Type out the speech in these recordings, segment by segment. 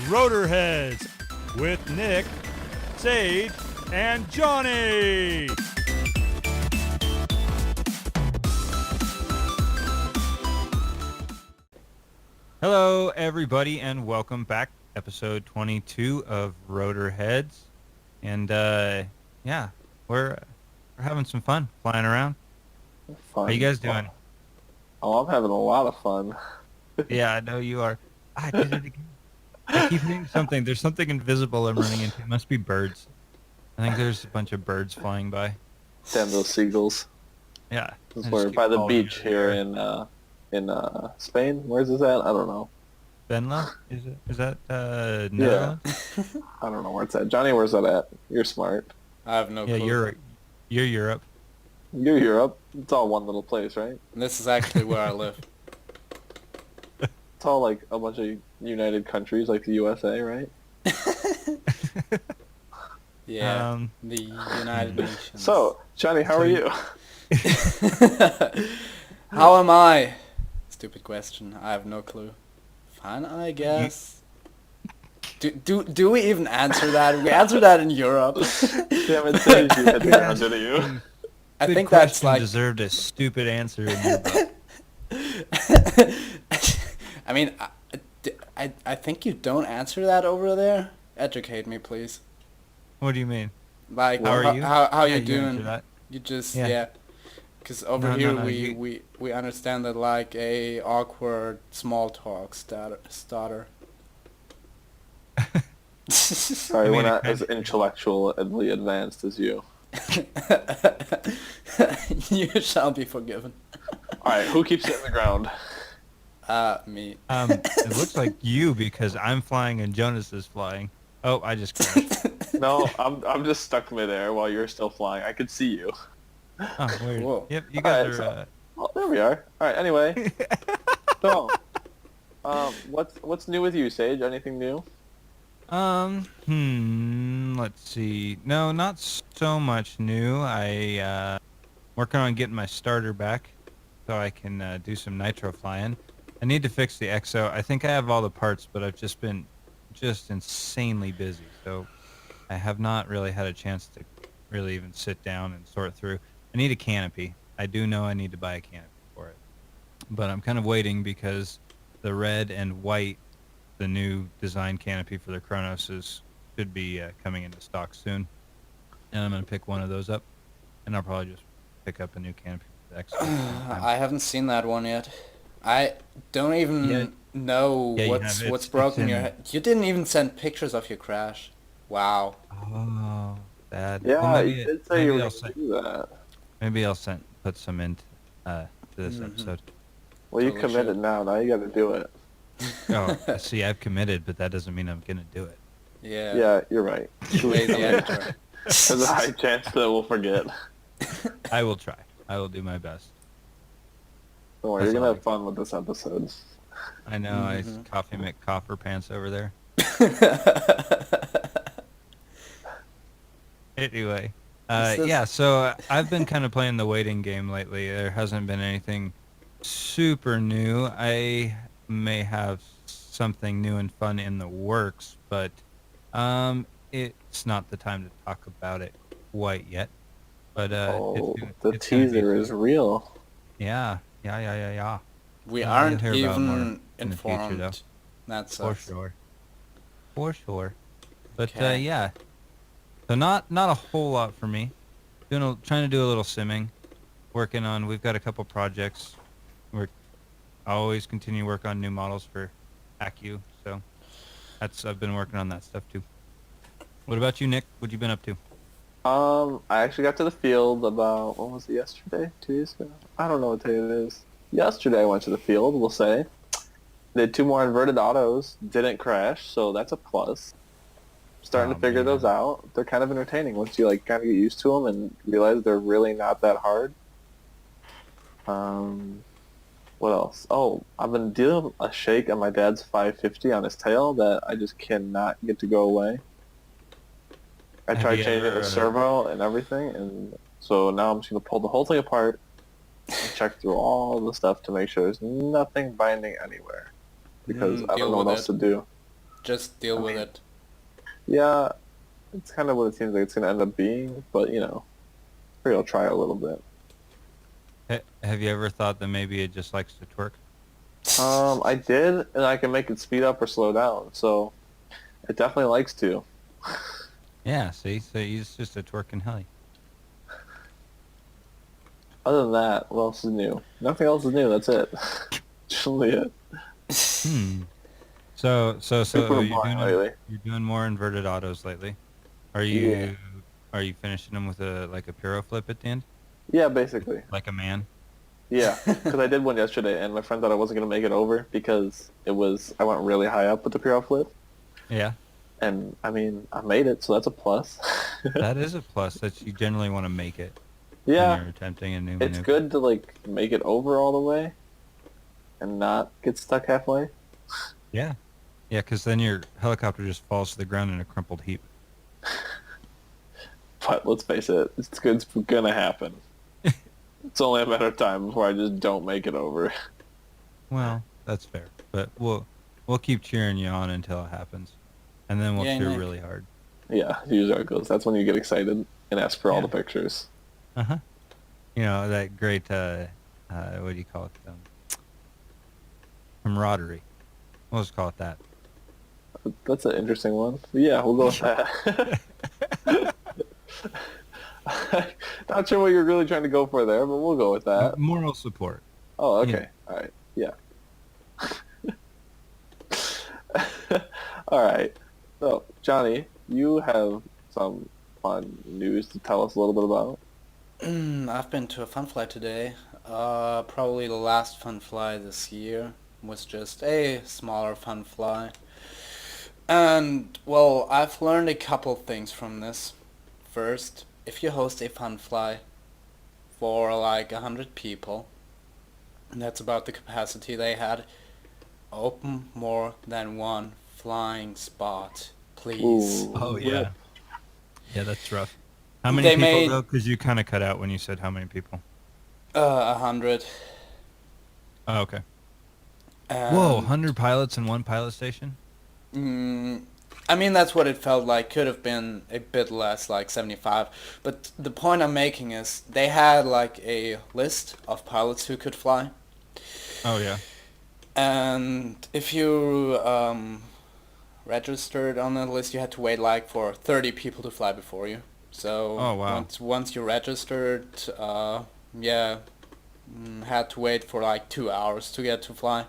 Rotorheads with Nick, Sage, and Johnny. Hello, everybody, and welcome back. Episode 22 of Rotorheads. And, yeah, we're having some fun flying around. Fun. How you guys doing? Oh, I'm having a lot of fun. Yeah, I know you are. I did it again. I keep hearing something. There's something invisible I'm running into. It must be birds. I think there's a bunch of birds flying by. Damn those seagulls. Yeah. We're by the beach here in Spain. Where's this at? I don't know. Venla? Is that Netherlands? Yeah. I don't know where it's at. Johnny, where's that at? You're smart. I have no clue. Yeah, you're Europe. You're Europe. It's all one little place, right? And this is actually where I live. It's all like a bunch of united countries, like the USA, right? Yeah, the United Nations. So, Johnny, how are you? How am I? Stupid question. I have no clue. Fine, I guess. Do we even answer that? We answer that in Europe. Damn it, Sage, you had to answer to you. I Good think that's question like... deserved a stupid answer in Europe. I mean, I think you don't answer that over there. Educate me, please. What do you mean? Like, How are you? How Yeah, you you answer doing? that. You just, Yeah. yeah. Because over No, here no, we understand that like a awkward small talk starter. Sorry, I we're mean, not as intellectually advanced as you. You shall be forgiven. Alright, who keeps it in the ground? Me. It looks like you because I'm flying and Jonas is flying. Oh, I just crashed. No, I'm just stuck midair while you're still flying. I could see you. Oh, weird. Whoa. Yep, you guys Alright, are... Oh, there we are. Alright, anyway. So, what's new with you, Sage? Anything new? Let's see. No, not so much new. Working on getting my starter back so I can do some nitro flying. I need to fix the EXO. I think I have all the parts, but I've just been insanely busy, so I have not really had a chance to really even sit down and sort through. I need a canopy. I do know I need to buy a canopy for it, but I'm kind of waiting because the red and white, the new design canopy for the Kronos, should be coming into stock soon, and I'm going to pick one of those up, and I'll probably just pick up a new canopy for the EXO. I haven't seen that one yet. I don't even know what's broken in your head. You didn't even send pictures of your crash. Wow. Oh, bad. Yeah, Well, you did say you were going to do that. Maybe I'll put some into to this episode. Well, you Totally committed should. now you got to do it. Oh, see, I've committed, but that doesn't mean I'm going to do it. Yeah. Yeah, you're right. Lazy editor. There's a high chance that we'll forget. I will try. I will do my best. Don't worry, That's you're going all to have fun with this episode. I know, I coffee McCoffer pants over there. Anyway, yeah, so I've been kind of playing the waiting game lately. There hasn't been anything super new. I may have something new and fun in the works, but it's not the time to talk about it quite yet. But the it's gonna be teaser is real. Yeah. We I'll aren't hear about more even in the future, informed. though. That's For sure. But Okay. yeah, so not a whole lot for me. Trying to do a little simming. We've got a couple projects. I always continue to work on new models for ACU, so I've been working on that stuff too. What about you, Nick? What you been up to? I actually got to the field about, what was it, yesterday? 2 days ago? I don't know what day it is. Yesterday I went to the field, we'll say. Did 2 more inverted autos, didn't crash, so that's a plus. Starting to figure those out. They're kind of entertaining once you like kind of get used to them and realize they're really not that hard. What else? Oh, I've been dealing with a shake on my dad's 550 on his tail that I just cannot get to go away. I tried changing the servo and everything, and so now I'm just going to pull the whole thing apart and check through all the stuff to make sure there's nothing binding anywhere. Because I don't know what else to do. just deal with it. Yeah, it's kind of what it seems like it's going to end up being, but, you know, maybe I'll try a little bit. Have you ever thought that maybe it just likes to twerk? I did, and I can make it speed up or slow down, so it definitely likes to. Yeah, see? So he's just a twerking heli. Other than that, what else is new? Nothing else is new, that's it. Just really it. Hmm. So Super boring lately. you're doing more inverted autos lately. Are Yeah. you are you finishing them with a like a pyro flip at the end? Yeah, basically. Like a man? Yeah, because I did one yesterday, and my friend thought I wasn't going to make it over because I went really high up with the Pure flip, Yeah. and I mean, I made it, so that's a plus. That is a plus that you generally want to make it when Yeah, you're attempting a new it's maneuver. good to like make it over all the way and not get stuck halfway. Yeah. Yeah, because then your helicopter just falls to the ground in a crumpled heap. But let's face it, it's gonna happen. It's only a matter of time before I just don't make it over. Well, that's fair. But we'll keep cheering you on until it happens. And then we'll Yeah, cheer Nick. really hard. Yeah, usually how it goes. That's when you get excited and ask for all Yeah. the pictures. Uh-huh. You know, that great what do you call it? Camaraderie. We'll just call it that. That's an interesting one. Yeah, we'll go with that. Not sure what you're really trying to go for there, but we'll go with that. Moral support. Oh, okay. Yeah. All right. Yeah. All right. So, Johnny, you have some fun news to tell us a little bit about. I've been to a fun fly today. Probably the last fun fly this year was just a smaller fun fly. And, well, I've learned a couple things from this. First, if you host a fun fly for like 100 people, and that's about the capacity they had, open more than one flying spot, please. Ooh, Oh, yeah. rip. Yeah, that's rough. How many They people, made- though? Because you kind of cut out when you said how many people. 100. Oh, okay. And, Whoa, 100 pilots in one pilot station? I mean, that's what it felt like. Could have been a bit less, like 75. But the point I'm making is they had like a list of pilots who could fly. Oh, yeah. And if you registered on the list, you had to wait like for 30 people to fly before you. So Oh, wow. once you registered, had to wait for like 2 hours to get to fly.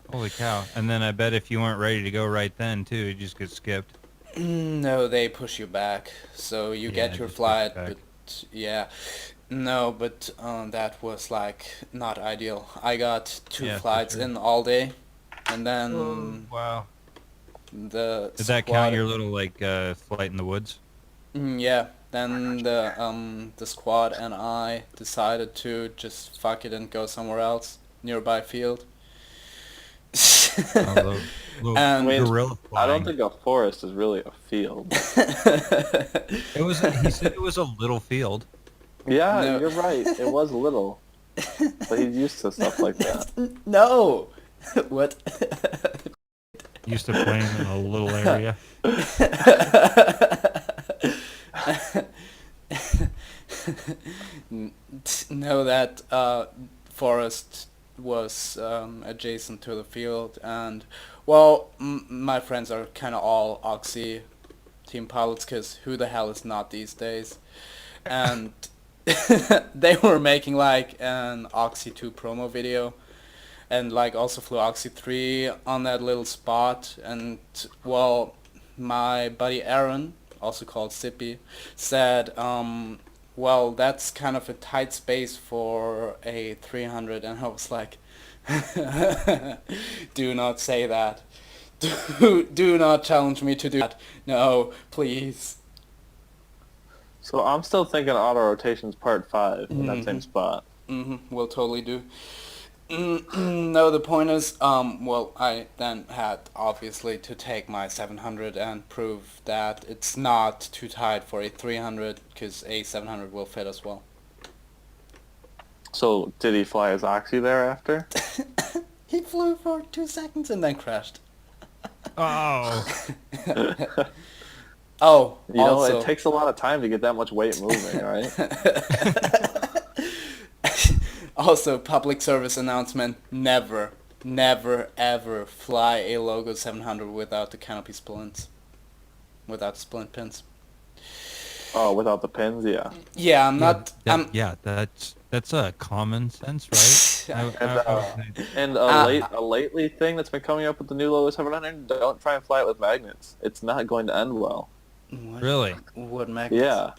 Holy cow. And then I bet if you weren't ready to go right then, too, you just get skipped. No, they push you back, so you Yeah, get your just push flight, back. but yeah. No, but that was like not ideal. I got two Yeah, for flights sure. in all day, and then Wow. the Did that squad, count your little, like, flight in the woods? Yeah, then the squad and I decided to just fuck it and go somewhere else, nearby field. Oh, little And- gorilla I flying. don't think a forest is really a field. It was. He said it was a little field. Yeah, No. you're right. It was little. But he's used to stuff like that. No! What? Used to playing in a little area. No, that forest was adjacent to the field, and well, my friends are kind of all Oxy team pilots, because who the hell is not these days? And they were making like an Oxy 2 promo video, and like also flew Oxy 3 on that little spot, and well, my buddy Aaron, also called Sippy, said, well, that's kind of a tight space for a 300, and I was like, do not say that. Do not challenge me to do that. No, please. So I'm still thinking auto rotations part 5 in that same spot. We'll totally do. No, the point is, well, I then had obviously to take my 700 and prove that it's not too tight for a 300, because a 700 will fit as well. So did he fly his Oxy thereafter? He flew for 2 seconds and then crashed. Oh, Oh, You know, also. it takes a lot of time to get that much weight moving, right? Also, public service announcement: never, never, ever fly a Logo 700 without the canopy splints, without splint pins. Oh, without the pins, yeah. Yeah, I'm yeah, not. I'm. that's a common sense, right? And I would say. a lately thing that's been coming up with the new Logo 700, don't try and fly it with magnets. It's not going to end well. What? Really? What magnets? Yeah.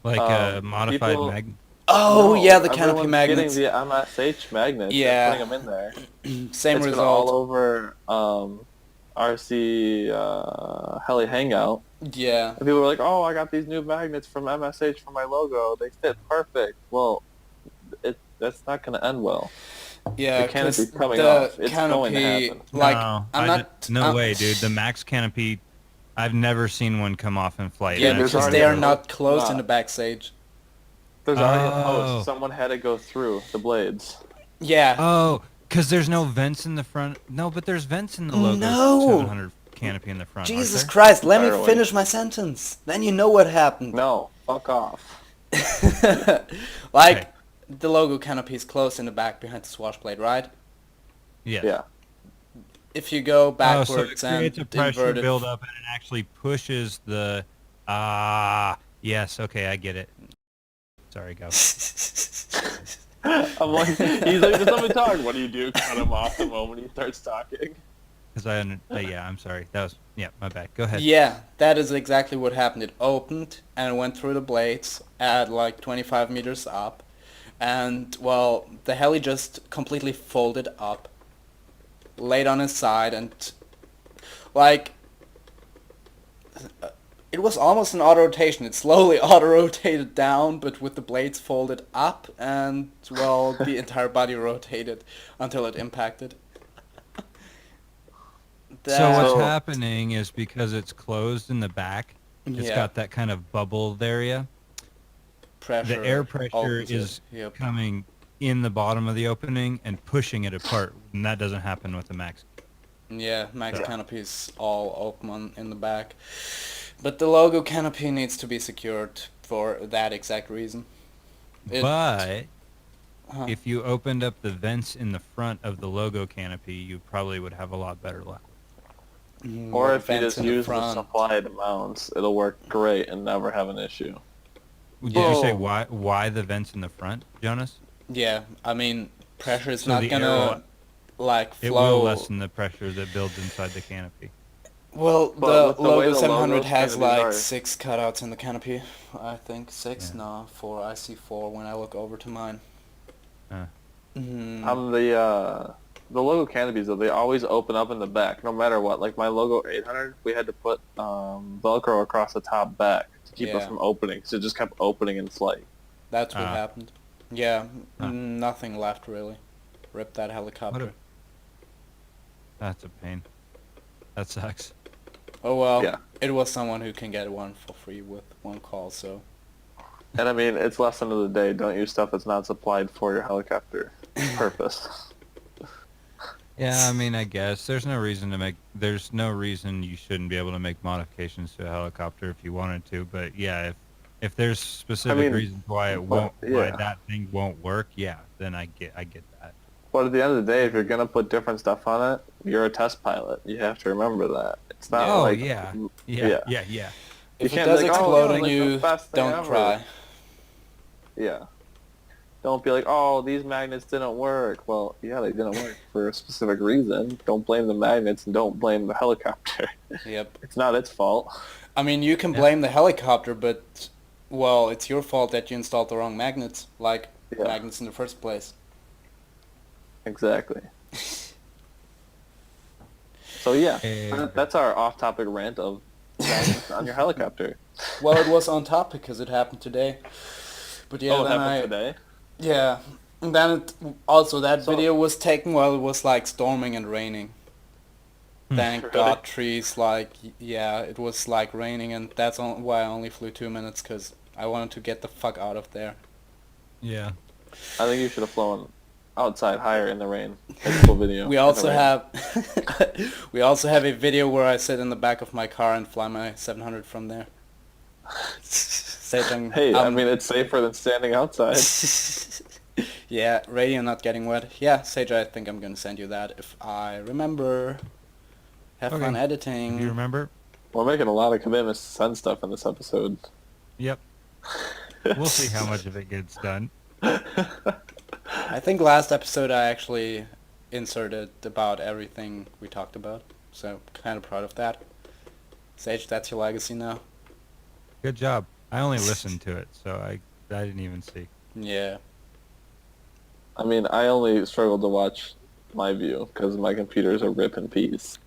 Like a modified People, mag. Oh, no, yeah, the canopy everyone's magnets. getting the MSH magnets Yeah. and putting them in there. Same It's been result. all over RC Heli Hangout. Yeah. And people were like, "Oh, I got these new magnets from MSH for my logo. They fit perfect." Well, that's not going to end well. Yeah, The canopy's because coming the off. It's canopy, going to happen. like, No, I'm not. no way, dude. The max canopy, I've never seen one come off in flight. Yeah, Dude, there's because already they are a not post closed in for the that. backstage. There's already a Oh. post. Someone had to go through the blades. Yeah. Oh, because there's no vents in the front. No, but there's vents in the Logo No. 700 canopy in the front. aren't Jesus there? Christ, let me Barely. finish my sentence. Then you know what happened. No, fuck off. Like, Okay. the logo canopy is closed in the back behind the swash plate, right? Yes. Yeah. If you go Oh, backwards so it creates a and pressure invert it. buildup and it actually pushes the. Yes. Okay, I get it. Sorry, go. I'm like, he's like, just let me talk. What do you do? Cut him off the moment he starts talking. Because yeah, I'm sorry. That was my bad. Go ahead. Yeah, that is exactly what happened. It opened and it went through the blades at like 25 meters up. And, well, the heli just completely folded up, laid on his side, and, like, it was almost an auto-rotation. It slowly auto-rotated down, but with the blades folded up, and, well, the entire body rotated until it impacted. So what's So- happening is because it's closed in the back, it's Yeah. got that kind of bubbled area. Pressure The air pressure opens it. is Yep. coming in the bottom of the opening and pushing it apart, and that doesn't happen with the Max. Yeah, max Yeah. canopy is all open in the back. But the logo canopy needs to be secured for that exact reason. But Huh. if you opened up the vents in the front of the Logo canopy, you probably would have a lot better luck. Or if you vents just in the use the front. supplied mounts, it'll work great and never have an issue. Did you say Whoa. why the vents in the front, Jonas? Yeah, I mean, pressure is So not the air gonna, like, It flow. will lessen the pressure that builds inside the canopy. Well, But the with the way Logo the 700 logos has canopies like are- 6 cutouts in the canopy. I think 6? Yeah. No, 4. I see 4 when I look over to mine. Uh. The logo canopies though, they always open up in the back, no matter what. Like my logo 800, we had to put Velcro across the top back to keep it Yeah. from opening, so it just kept opening in flight. That's what Ah. happened. Yeah, Huh. nothing left really. Rip that helicopter. That's a pain. That sucks. Oh well, Yeah. it was someone who can get one for free with one call, so. And I mean, it's lesson of the day: don't use stuff that's not supplied for your helicopter purpose. Yeah, I mean, I guess there's no reason you shouldn't be able to make modifications to a helicopter if you wanted to. But yeah, if there's specific reasons why why that thing won't work, yeah, then I get that. But at the end of the day, if you're gonna put different stuff on it, you're a test pilot. You have to remember that. It's not Oh like yeah. You If it can't does be like, explode "Oh, on like the you, best thing don't ever." cry. Yeah. Don't be like, oh, these magnets didn't work. Well, yeah, they didn't work for a specific reason. Don't blame the magnets and don't blame the helicopter. Yep. It's not its fault. I mean, you can Yeah. blame the helicopter, but, well, it's your fault that you installed the wrong magnets. Like, Yeah. magnets in the first place. Exactly. So yeah, Eh. that's our off-topic rant of magnets on your helicopter. Well, it was on topic because it happened today. But yeah, Oh, it then happened today? Yeah. And then that So- video was taken while it was like storming and raining. Thank Really? God trees, like, yeah, it was like raining, and that's why I only flew 2 minutes, because I wanted to get the fuck out of there. Yeah. I think you should have flown outside higher in the rain. It's a cool video. We in the also rain. have we also have a video where I sit in the back of my car and fly my 700 from there. Sage, Hey, I mean, it's safer than standing outside. yeah, radio not getting wet. Yeah, Sage, I think I'm gonna send you that if I remember. Have fun Okay. editing. Do you remember? We're making a lot of commitments to send stuff in this episode. Yep. We'll see how much of it gets done. I think last episode I actually inserted about everything we talked about, so kind of proud of that. Sage, that's your legacy now. Good job. I only listened to it, so I didn't even see. Yeah. I mean, I only struggled to watch my view because my computer's a rip in peace.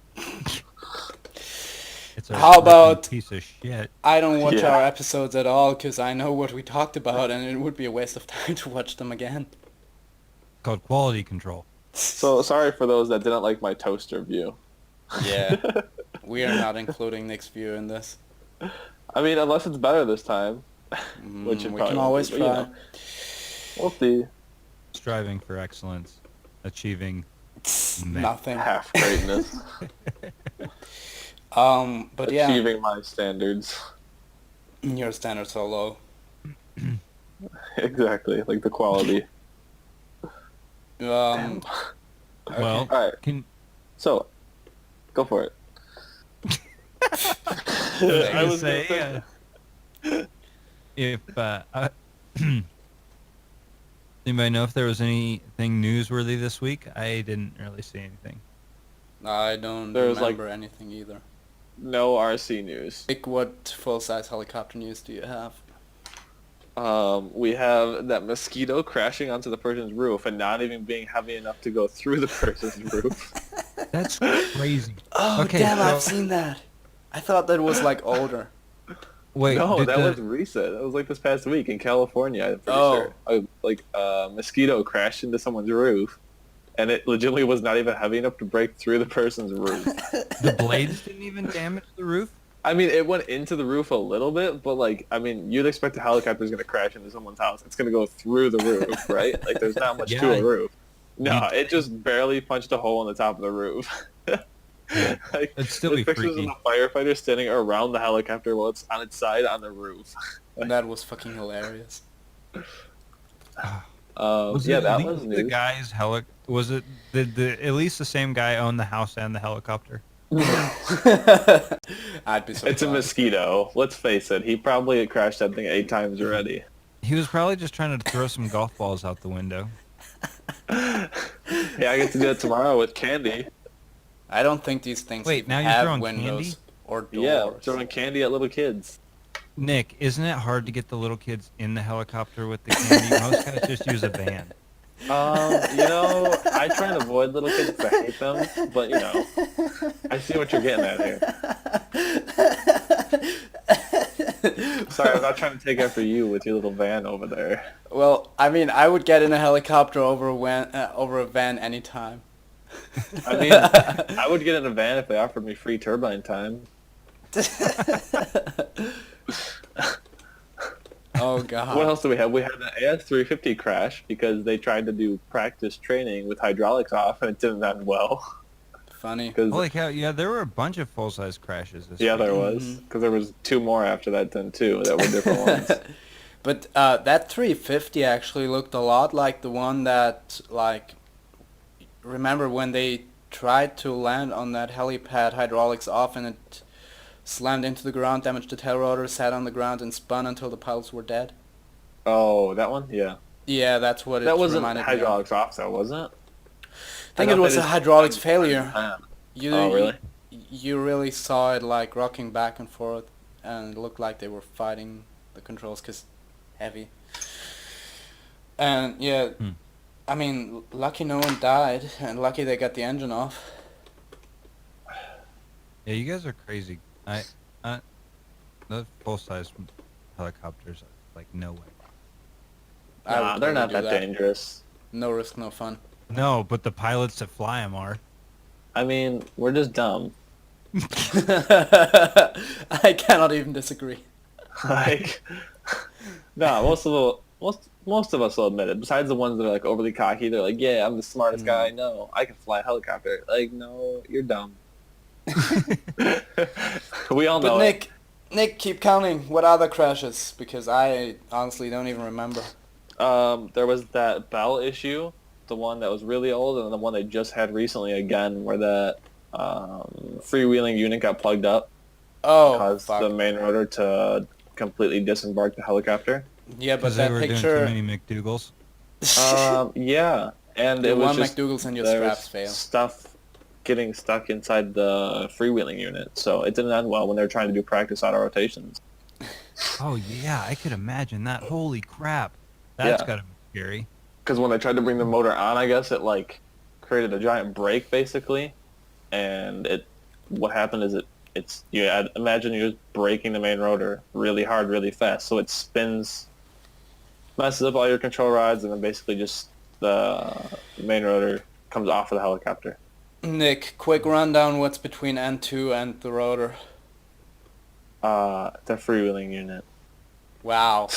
It's a How ripping about- piece of shit. I don't watch Yeah. our episodes at all because I know what we talked about and it would be a waste of time to watch them again. Called quality control. So sorry for those that didn't like my toaster view. Yeah. We are not including Nick's view in this. I mean, unless it's better this time, which it We probably can won't always be, but, try. we'll see. Striving for excellence. Achieving meh. Nothing. Half greatness. But yeah, Achieving my standards. your standards are low. Exactly, like the quality. Okay. Well, Alright, can so, go for it. I was was gonna say if anybody know if there was anything newsworthy this week? I didn't really see anything. I don't There's, like- remember anything either. No RC news. Nick, what full-size helicopter news do you have? We have that mosquito crashing onto the person's roof and not even being heavy enough to go through the person's roof. That's crazy. Oh, Okay, damn, I've so- seen that. I thought that was like older. Wait, No, did that the- was recent. That was like this past week in California, I'm pretty Oh. sure. A mosquito crashed into someone's roof, and it legitimately was not even heavy enough to break through the person's roof. the blades didn't even damage the roof? I mean, it went into the roof a little bit, but like, I mean, you'd expect a helicopter's going to crash into someone's house. It's going to go through the roof, right? Like, there's not much to Yeah. a roof. No, it just barely punched a hole in the top of the roof. Like, It'd still there's be pictures freaky. of the firefighter standing around the helicopter while it's on its side on the roof. That was fucking hilarious. Was Yeah, it that at least was the news. guy's was it did the at least the same guy own the house and the helicopter? I'd be surprised. It's a mosquito. Let's face it. He probably had crashed that thing 8 times already. He was probably just trying to throw some golf balls out the window. Yeah, I get to do it tomorrow with candy. I don't think these things Wait, even now you're have throwing windows candy? or doors. Yeah, throwing candy at little kids. Nick, isn't it hard to get the little kids in the helicopter with the candy? Most guys just use a van. I try and avoid little kids. I hate them, but I see what you're getting at here. Sorry, I'm not trying to take after you with your little van over there. Well, I mean, I would get in a helicopter over a van anytime. I mean, I would get in a van if they offered me free turbine time. Oh god. What else do we have? We had an AS350 crash because they tried to do practice training with hydraulics off and it didn't end well. Funny. Holy cow! Yeah, there were a bunch of full-size crashes this Yeah, week. there was. Because there was 2 more after that then too that were different ones. But that 350 actually looked a lot like the one that, like, remember when they tried to land on that helipad, hydraulics off, and it slammed into the ground, damaged the tail rotor, sat on the ground, and spun until the pilots were dead? Oh, that one? Yeah. Yeah, that's what it That wasn't reminded me of. hydraulics off though, was it? I think it was a hydraulics failure. Oh, really? You really saw it like rocking back and forth, and it looked like they were fighting the controls because heavy. And yeah, I mean, lucky no one died, and lucky they got the engine off. Yeah, you guys are crazy. The full-size helicopters, like no way. I Nah, would they're never not do that dangerous. No risk, no fun. No, but the pilots that fly them are. I mean, we're just dumb. I cannot even disagree. Like, no, most most of us will admit it. Besides the ones that are like overly cocky, they're like, "Yeah, I'm the smartest guy I know. I can fly a helicopter." Like, no, you're dumb. We all But know it. Nick, keep counting. What other crashes? Because I honestly don't even remember. There was that Bell issue, the one that was really old, and the one they just had recently again, where the freewheeling unit got plugged up, Oh, caused the fuck. main rotor to completely disembark the helicopter. Yeah, but Because they that were doing too picture... many McDougal's. Yeah, and Do it was one just McDougal's and your there straps was fail. stuff getting stuck inside the freewheeling unit, so it didn't end well when they were trying to do practice auto rotations. Oh yeah, I could imagine that. Holy crap, that's Yeah. gotta be scary. Because when they tried to bring the motor on, I guess it like created a giant brake basically, and what happened is imagine you're just braking the main rotor really hard, really fast, so it spins, messes up all your control rods, and then basically just the main rotor comes off of the helicopter. Nick, quick rundown. What's between N2 and the rotor? The freewheeling unit. Wow.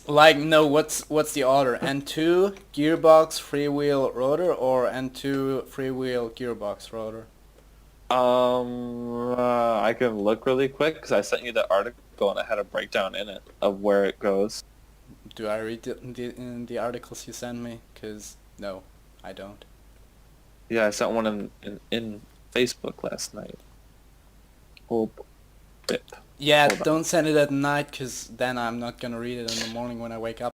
Like, no, what's the order? N2 gearbox freewheel rotor or N2 freewheel gearbox rotor? I can look really quick because I sent you the article and I had a breakdown in it of where it goes. Do I read in the articles you send me? Cause no, I don't. Yeah, I sent one in Facebook last night. Oh, bip. Yeah, Hold on. don't send it at night, cause then I'm not gonna read it in the morning when I wake up.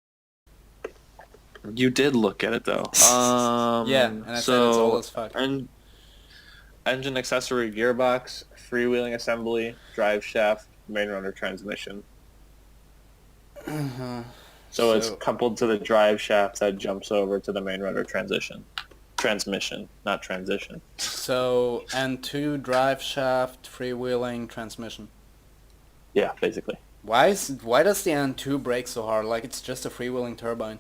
You did look at it though. Yeah, and I said it's old as fuck. Engine accessory gearbox, freewheeling assembly, drive shaft, main rotor transmission. So it's coupled to the drive shaft that jumps over to the main rotor transmission, not transition. So N2 drive shaft freewheeling transmission. Yeah, basically. Why does the N2 brake so hard? Like it's just a freewheeling turbine.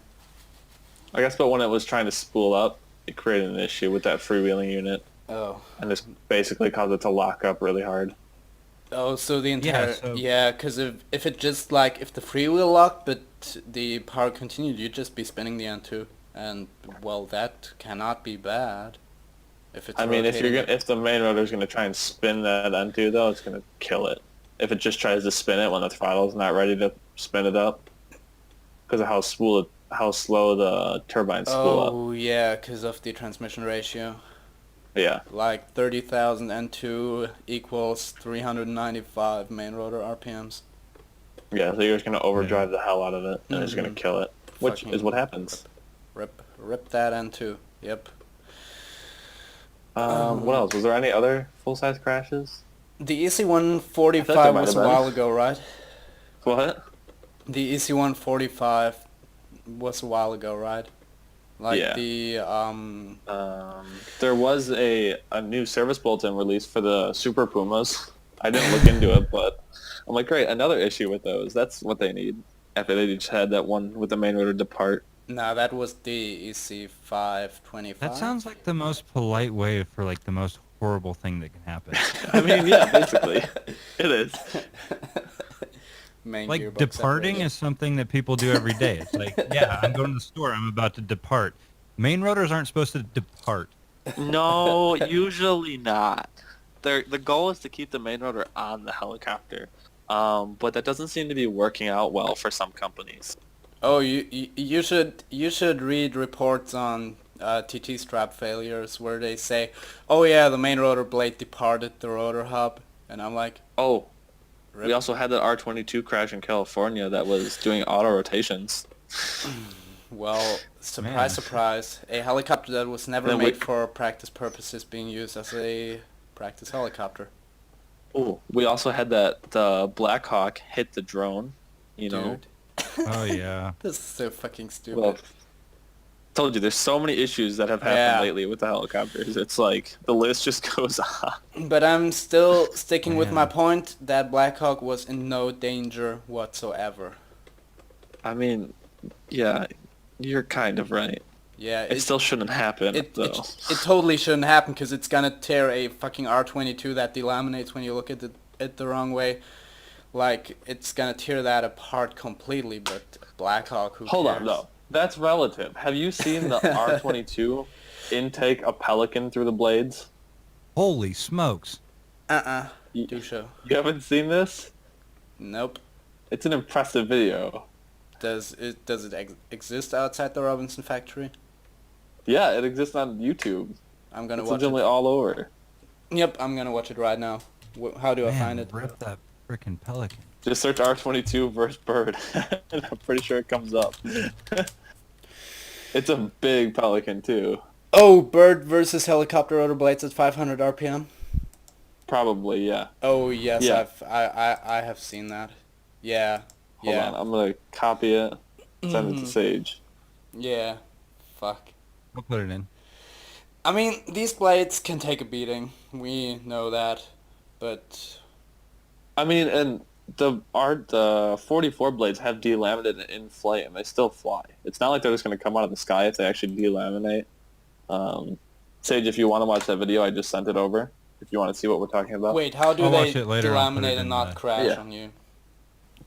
I guess, but when it was trying to spool up, it created an issue with that freewheeling unit, Oh. and this basically caused it to lock up really hard. Oh, so the entire... so- Yeah, because if it just, like, if the freewheel locked, but the power continued, you'd just be spinning the N2. And, well, that cannot be bad. If it's I mean, rotating it. if the main rotor is gonna try and spin that N2 though, it's gonna kill it. If it just tries to spin it when the throttle's not ready to spin it up, because of how slow the turbines spool up. Oh, yeah, because of the transmission ratio. Yeah, Like, 30,000 N2 equals 395 main rotor RPMs. yeah. So you're just gonna overdrive the hell out of it, and it's gonna Mhm. kill it, which Fucking is what happens. Rip that N2. Yep. What else? Was there any other full-size crashes? The I thought there EC145 might was a have been. while ago, right? What? The EC145 was a while ago, right? Like Yeah. the There was a new service bulletin released for the Super Pumas. I didn't look into it, but I'm like, great, another issue with those. That's what they need. After they just had that one with the main rotor depart. no, that was the EC525. That sounds like the most polite way for like the most horrible thing that can happen. I mean, yeah, basically, it is. Main Like gearbox departing separator. is something that people do every day. It's like, yeah, I'm going to the store. I'm about to depart. Main rotors aren't supposed to depart. No, usually not. The goal is to keep the main rotor on the helicopter, but that doesn't seem to be working out well for some companies. Oh, you should read reports on TT strap failures where they say, oh yeah, the main rotor blade departed the rotor hub, and I'm like, Oh, rip. we also had the R-22 crash in California that was doing auto rotations. Well, surprise, Man. surprise, a helicopter that was never Then we- made for practice purposes being used as a practice helicopter. Oh, we also had the Black Hawk hit the drone. You know, Dude, Oh yeah. this is so fucking stupid. well, told you there's so many issues that have happened Yeah. lately with the helicopters. It's like the list just goes on. But I'm still sticking with my Man. point that Blackhawk was in no danger whatsoever. I mean, yeah, you're kind of right. Yeah, It still shouldn't happen, it though. it totally shouldn't happen because it's gonna tear a fucking R22 that delaminates when you look at it the wrong way. Like, it's gonna tear that apart completely, but Blackhawk, who Hold cares? on, though. That's relative. Have you seen the R22 intake a Pelican through the blades? Holy smokes! You, Do show. you haven't seen this? Nope. It's an impressive video. Does it exist outside the Robinson factory? Yeah, it exists on YouTube. I'm gonna It's watch legitimately it. all over. Yep, I'm gonna watch it right now. How do I find Man, it? rip that freaking pelican. Just search R22 versus bird, and I'm pretty sure it comes up. It's a big pelican too. Oh, bird versus helicopter rotor blades at 500 RPM. Probably, yeah. Oh yes, Yeah. I have seen that. Yeah. Hold yeah. on, I'm gonna copy it, send it to Sage. Yeah. Fuck. I'll put it in. I mean, these blades can take a beating. We know that, but I mean, and the 44 blades have delaminated in flight, and they still fly. It's not like they're just gonna come out of the sky if they actually delaminate. Sage, if you want to watch that video, I just sent it over. If you want to see what we're talking about. wait, how do I'll they watch it later, I'll put it delaminate in and not the- crash Yeah. on you?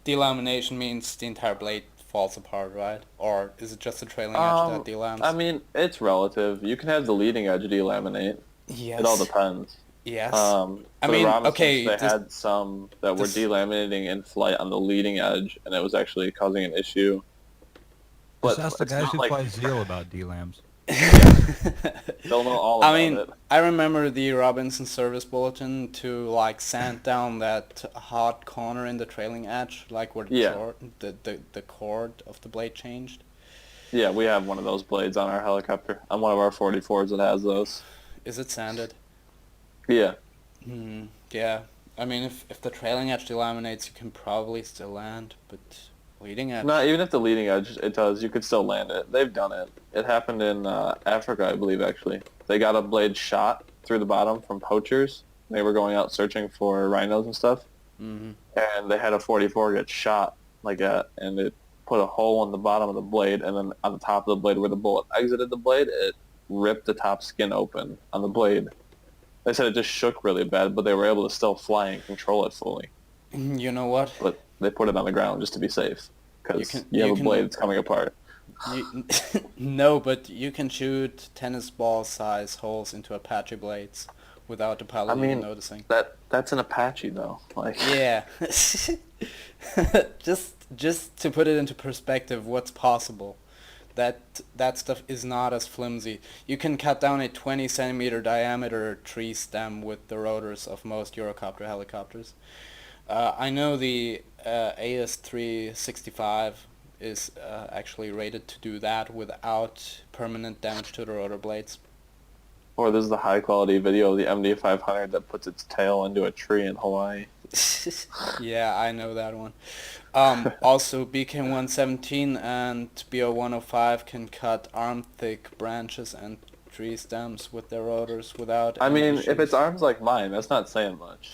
Delamination means the entire blade falls apart, right? Or is it just the trailing edge that delams? I mean, it's relative. You can have the leading edge delaminate. yes. It all depends. Yes. For I the mean, Robinsons, okay, they this- had some that were this- delaminating in flight on the leading edge, and it was actually causing an issue. Just ask the it's guys not who like- fly Zeal about D-lambs. They'll know all I about mean, it. I remember the Robinson service bulletin to like sand down that hot corner in the trailing edge, like where the Yeah. the cord of the blade changed. Yeah, we have one of those blades on our helicopter. On one of our 44s that has those. Is it sanded? Yeah. Yeah. I mean, if the trailing edge delaminates, you can probably still land, but leading edge. No, even if the leading edge it does, you could still land it. They've done it. It happened in Africa, I believe, actually. They got a blade shot through the bottom from poachers. They were going out searching for rhinos and stuff. Mm-hmm. And they had a 44 get shot like that, and it put a hole in the bottom of the blade, and then on the top of the blade where the bullet exited the blade, it ripped the top skin open on the blade. They said it just shook really bad, but they were able to still fly and control it fully. You know what? But they put it on the ground just to be safe, because you have you a can- blade that's coming apart. No, but you can shoot tennis ball size holes into Apache blades without the pilot even noticing. That's an Apache though. Like Yeah. just to put it into perspective, what's possible. That stuff is not as flimsy. You can cut down a 20 centimeter diameter tree stem with the rotors of most Eurocopter helicopters. I know the AS365 is actually rated to do that without permanent damage to the rotor blades. Or there's the high quality video of the MD500 that puts its tail into a tree in Hawaii. Yeah, I know that one. Also, BK117 and BO105 can cut arm-thick branches and tree stems with their rotors without I any mean, issues. if it's arms like mine, that's not saying much.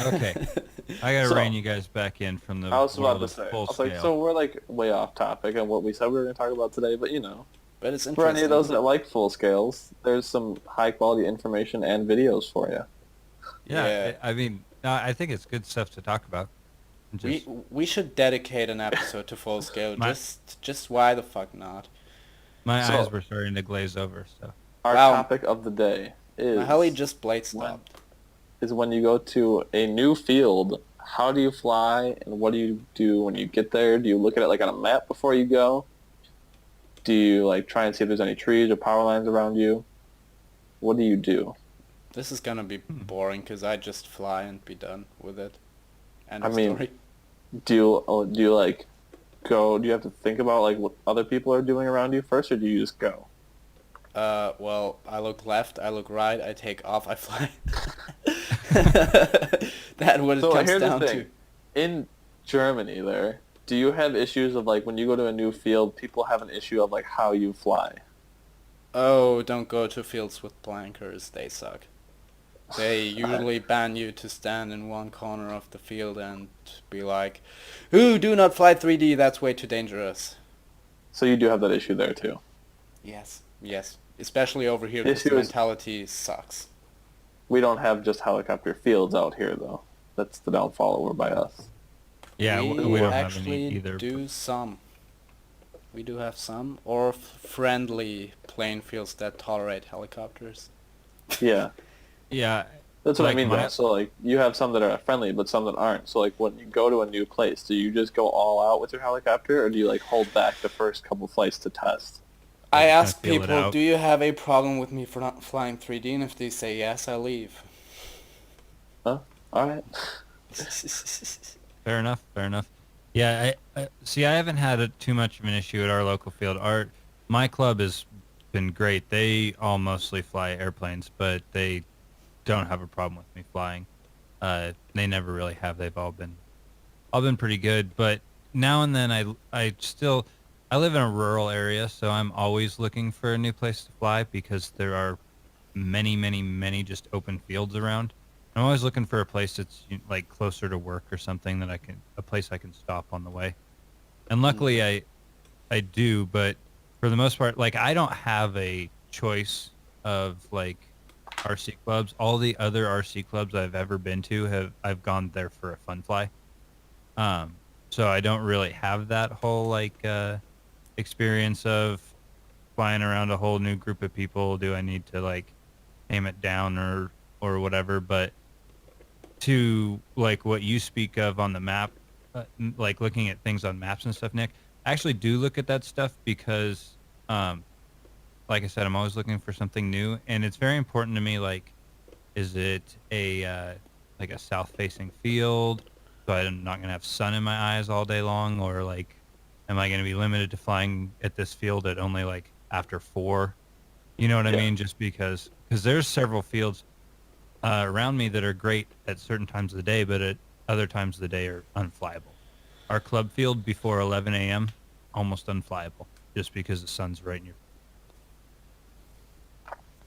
Okay. I gotta So- rein you guys back in from the I was about world to of say, I full was like, scale. so we're like way off topic on what we said we were going to talk about today, but But it's for interesting. any of those that like full scales, there's some high quality information and videos for you. Yeah, I mean, I think it's good stuff to talk about. Just, We should dedicate an episode to full scale. My- Just why the fuck not? my So- eyes were starting to glaze over, so. Our Wow. topic of the day is My heli just blade when- stopped. is when you go to a new field, how do you fly and what do you do when you get there? Do you look at it like on a map before you go? Do you like try and see if there's any trees or power lines around you? What do you do? This is gonna be boring because I just fly and be done with it. End I of mean, story. Do you like go? Do you have to think about like what other people are doing around you first, or do you just go? Well, I look left, I look right, I take off, I fly. That's what it So comes here's the down thing: to. in Germany, do you have issues of like when you go to a new field, people have an issue of like how you fly? Oh, don't go to fields with blankers, they suck. They usually ban you to stand in one corner of the field and be like, "Ooh, do not fly 3D, that's way too dangerous." So you do have that issue there too. Yes. Especially over here, The because the issue is- mentality sucks. We don't have just helicopter fields out here though. That's the downfall over by us. Yeah, we we don't have any actually either. do some. We do have some, or friendly playing fields that tolerate helicopters. Yeah, Yeah, that's what I like mean though. my So like you have some that are friendly, but some that aren't. So like when you go to a new place, do you just go all out with your helicopter, or do you like hold back the first couple flights to test? we're I just gonna ask feel it people, out. do you have a problem with me for not flying 3D? And if they say yes, I leave. Huh? All right. Fair enough. Fair enough. Yeah, I see. I haven't had too much of an issue at our local field. My club has been great. They all mostly fly airplanes, but they don't have a problem with me flying. They never really have. They've all been pretty good. But now and then, I live in a rural area, so I'm always looking for a new place to fly because there are many, many, many just open fields around. I'm always looking for a place that's like closer to work or something that a place I can stop on the way. And luckily, Mhm. I do, but for the most part, like I don't have a choice of like RC clubs. All the other RC clubs I've ever been to I've gone there for a fun fly. Um, so I don't really have that whole experience of flying around a whole new group of people. Do I need to like tame it down or whatever? But to like what you speak of on the map, like looking at things on maps and stuff, Nick, I actually do look at that stuff because, um, like I said, I'm always looking for something new, and it's very important to me. Like, is it a south facing field, so I'm not gonna have sun in my eyes all day long, or like, am I gonna be limited to flying at this field at only like after 4? You know what I Yeah. mean? Just because there's several fields around me that are great at certain times of the day, but at other times of the day are unflyable. Our club field before 11 a.m. almost unflyable, just because the sun's right in your.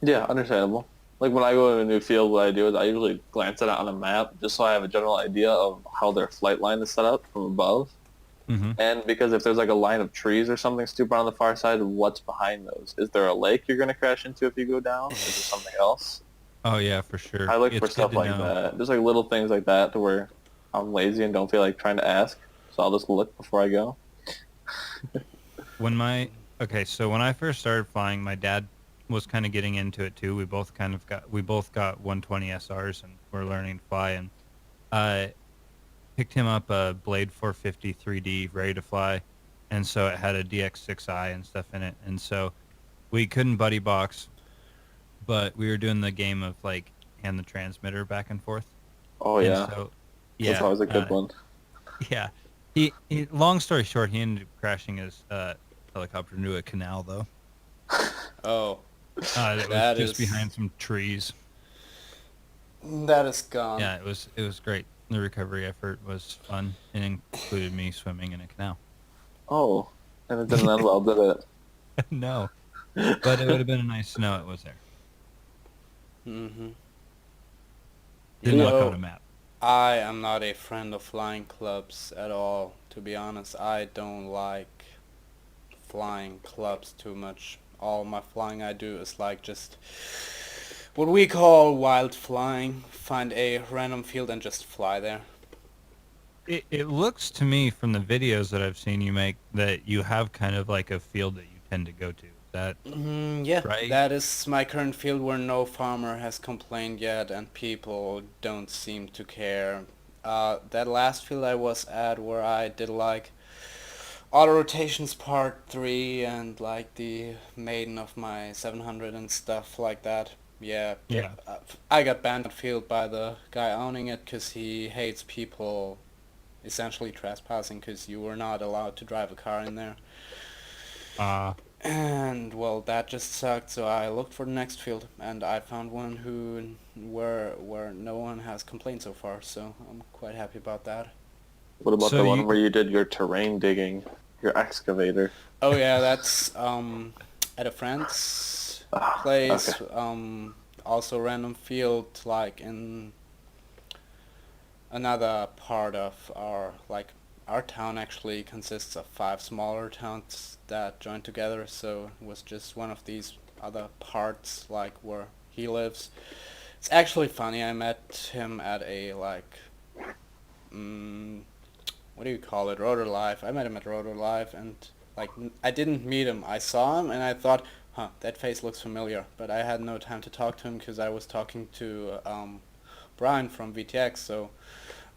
Yeah, understandable. Like when I go to a new field, what I do is I usually glance at it on a map just so I have a general idea of how their flight line is set up from above. Mm-hmm. And because if there's like a line of trees or something stupid on the far side, what's behind those? Is there a lake you're going to crash into if you go down? Is there something else? Oh yeah, for sure. I look for It's good stuff to like know. that. Just like little things like that to where I'm lazy and don't feel like trying to ask. So I'll just look before I go. When my Okay, so when I first started flying, my dad was kind of getting into it too. We both got 120 SRs and we're learning to fly, and I picked him up a Blade 450 3D ready to fly, and so it had a DX6i and stuff in it, and so we couldn't buddy box, but we were doing the game of like hand the transmitter back and forth, Oh and yeah, so that's yeah, always a good one. yeah. He long story short, he ended up crashing his helicopter into a canal though. Oh, That was that just is behind some trees. that is gone. Yeah, it was great. The recovery effort was fun and included me swimming in a canal. Oh, and it didn't end well, did No, but it would it? have been nice to know it was there. Hmm. You Didn't Yeah. look on a know, map. I am not a friend of flying clubs at all. To be honest, I don't like flying clubs too much. All my flying I do is like just what we call wild flying. Find a random field and just fly there. It looks to me from the videos that I've seen you make that you have kind of like a field that you tend to go to. Is that Yeah, right? that is my current field where no farmer has complained yet and people don't seem to care. That last field I was at where I did like auto rotations part 3 and like the maiden of my 700 and stuff like that. Yeah, Yeah. I got banned that field by the guy owning it because he hates people essentially trespassing because you were not allowed to drive a car in there. Uh, And well, that just sucked. So I looked for the next field, and I found one where no one has complained so far. So I'm quite happy about that. What about so the one you where you did your terrain digging, your excavator? Oh yeah, that's at a friend's Ah, okay. place. Also random field like in another part of our town actually consists of 5 smaller towns that join together, so it was just one of these other parts like where he lives. It's actually funny. I met him at a like mm, what do you call it, Rotor Live. I met him at Rotor Live, and like I didn't meet him. I saw him, and I thought, huh, that face looks familiar. But I had no time to talk to him because I was talking to Brian from VTX. So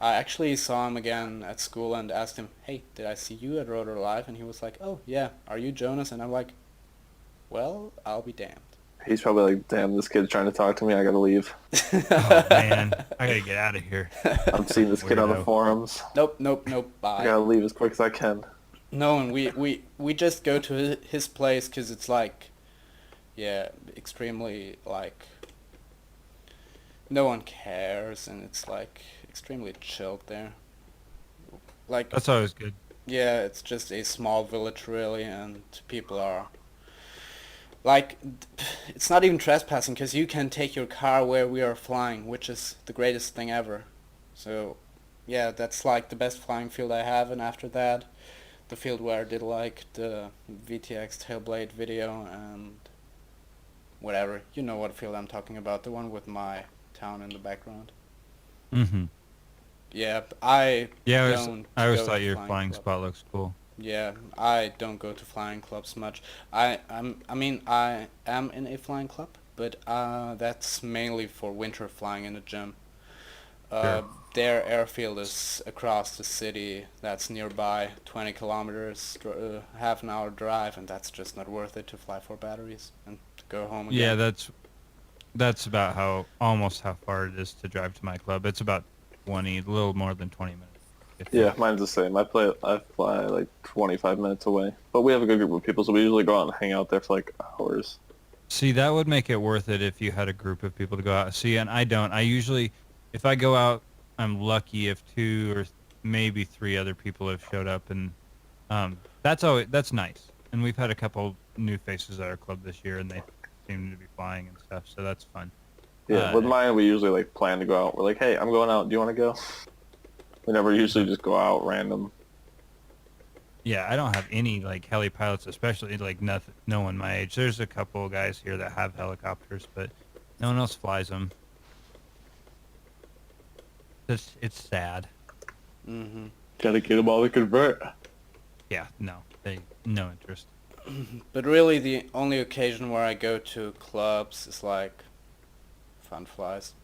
I actually saw him again at school and asked him, hey, did I see you at Rotor Live? And he was like, oh yeah, are you Jonas? And I'm like, well, I'll be damned. He's probably like, damn, this kid's trying to talk to me. I gotta leave. Oh man, I gotta get out of here. I'm seeing this kid on the Weirdo. forums. Nope, I bye. gotta leave as quick as I can. No, and we just go to his place because it's like, yeah, extremely like, no one cares, and it's like extremely chilled there. Like, That's always good. yeah, it's just a small village really, and people are like, it's not even trespassing because you can take your car where we are flying, which is the greatest thing ever. So, yeah, that's like the best flying field I have, and after that, the field where I did like the VTX Tailblade video and whatever. You know what field I'm talking about, the one with my town in the background. Mm-hmm. Yeah, I always go thought to your flying club. spot looks cool. Yeah, I don't go to flying clubs much. I am in a flying club, but that's mainly for winter flying in the gym. Sure. Their airfield is across the city. That's nearby, 20 kilometers, half an hour drive, and that's just not worth it to fly 4 batteries and to go home again. Yeah, that's about almost how far it is to drive to my club. It's about 20, a little more than 20 minutes. Yeah, mine's the same. I fly like 25 minutes away. But we have a good group of people, so we usually go out and hang out there for like hours. See, that would make it worth it if you had a group of people to go out. See, and I don't. I usually, if I go out, I'm lucky if 2 or maybe 3 other people have showed up, and that's nice. And we've had a couple new faces at our club this year, and they seem to be flying and stuff, so that's fun. Yeah, with mine, we usually like plan to go out. We're like, hey, I'm going out. Do you want to go? We never usually just go out random. Yeah, I don't have any like heli pilots, especially like no one my age. There's a couple of guys here that have helicopters, but no one else flies them. It's sad. Mm-hmm. Gotta get them all to convert. Yeah, no interest. But really, the only occasion where I go to clubs is like fun flies.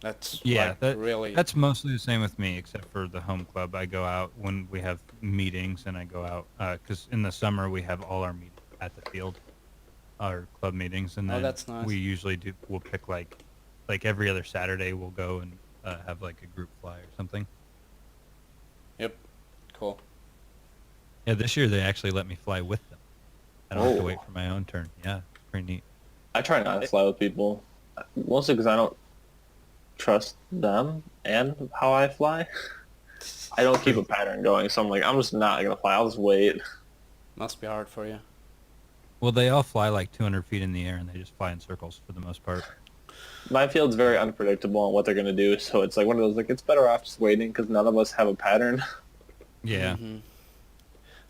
That's really. That's mostly the same with me, except for the home club. I go out when we have meetings, and I go out because in the summer we have all our meetings at the field, our club meetings, and then that's nice. we usually we'll pick like every other Saturday we'll go and have like a group fly or something. Yep, cool. Yeah, this year they actually let me fly with them. I don't have to Oh. wait for my own turn. Yeah, pretty neat. I try not to fly with people, mostly because I don't trust them and how I fly. I don't keep a pattern going, so I'm like, I'm just not gonna fly. I'll just wait. Must be hard for you. Well, they all fly like 200 feet in the air, and they just fly in circles for the most part. My field's very unpredictable on what they're gonna do, so it's like one of those like it's better off just waiting because none of us have a pattern. Yeah. Mm-hmm.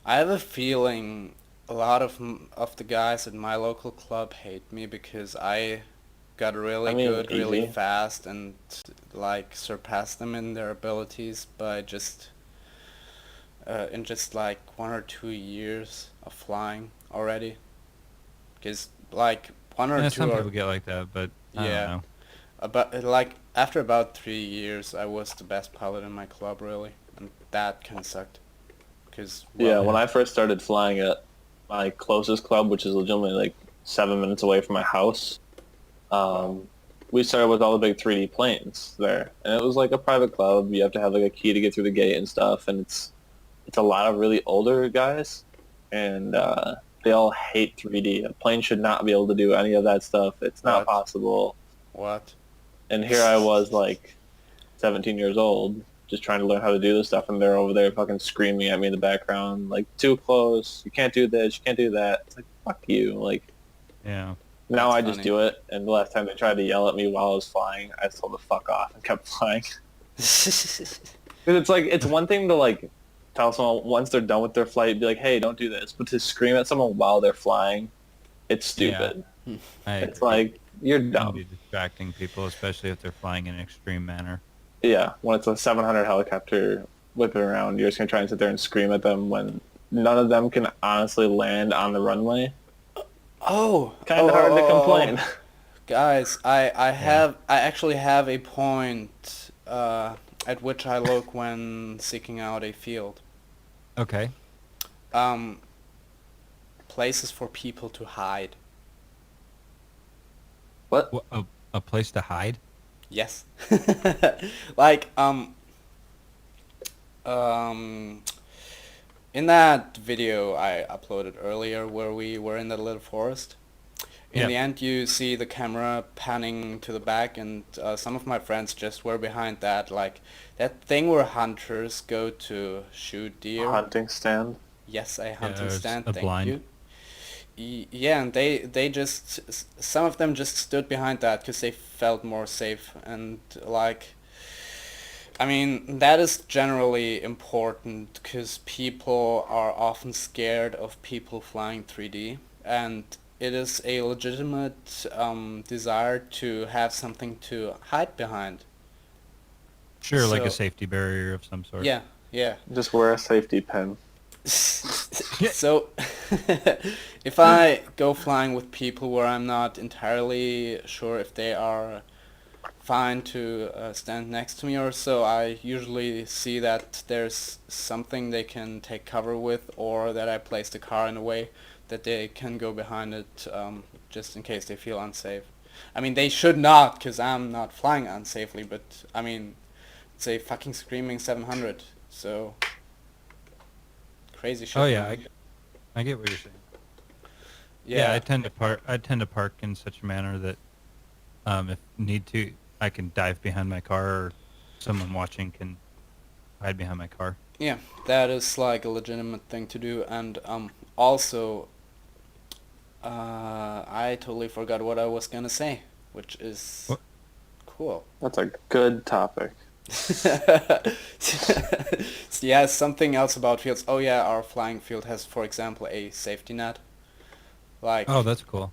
I have a feeling a lot of the guys at my local club hate me because I got really good really easy. fast and like surpassed them in their abilities by just in just like 1 or 2 years of flying already. Because like 1 or Yeah, 2 some or people get like that, but I Yeah. don't know. about like after about 3 years I was the best pilot in my club really, and that kind of sucked. Cause Yeah, when I first started flying at my closest club, which is legitimately like 7 minutes away from my house, we started with all the big 3D planes there, and it was like a private club. You have to have like a key to get through the gate and stuff, and it's a lot of really older guys, and they all hate 3D. A plane should not be able to do any of that stuff. It's not What? possible. What? And here I was like 17 years old, just trying to learn how to do this stuff, and they're over there fucking screaming at me in the background, like, too close, you can't do this, you can't do that. It's like, fuck you. Like, Yeah. now That's I just funny. do it, and the last time they tried to yell at me while I was flying, I just told them to fuck off and kept flying. Because it's like, it's one thing to like tell someone once they're done with their flight, be like, hey, don't do this, but to scream at someone while they're flying, it's stupid. It's like, you're It can dumb. be distracting people, especially if they're flying in an extreme manner. Yeah, when it's a 700 helicopter whip it around. You're just gonna try and sit there and scream at them when none of them can honestly land on the runway. Oh, Kind of hard to complain. Guys, I Yeah. actually have a point at which I look when seeking out a field. Okay. Um, places for people to hide. What? A place to hide? Yes. Like, um, in that video I uploaded earlier where we were in the little forest, in Yeah. the end you see the camera panning to the back, and some of my friends just were behind that, like that thing where hunters go to shoot deer. Hunting stand? Yes, a Yeah, hunting it's stand, a thank blind. you. Yeah, and they just, some of them just stood behind that because they felt more safe, and like, I mean, that is generally important because people are often scared of people flying 3D, and it is a legitimate desire to have something to hide behind. Sure, like a So, safety barrier of some sort. yeah, yeah. Just wear a safety pin. So, if I go flying with people where I'm not entirely sure if they are fine to stand next to me or so, I usually see that there's something they can take cover with, or that I place the car in a way that they can go behind it, just in case they feel unsafe. I mean, they should not, because I'm not flying unsafely, but I mean, it's a fucking screaming 700, so crazy shit, Oh yeah, man. I get what you're saying. Yeah. I tend to park. I tend to park in such a manner that, if need to, I can dive behind my car, or someone watching can hide behind my car. Yeah, that is like a legitimate thing to do, and also, I totally forgot what I was gonna say, which is What? cool. That's a good topic. Yeah, something else about fields. Oh yeah, our flying field has, for example, a safety net. Like, Oh, that's cool.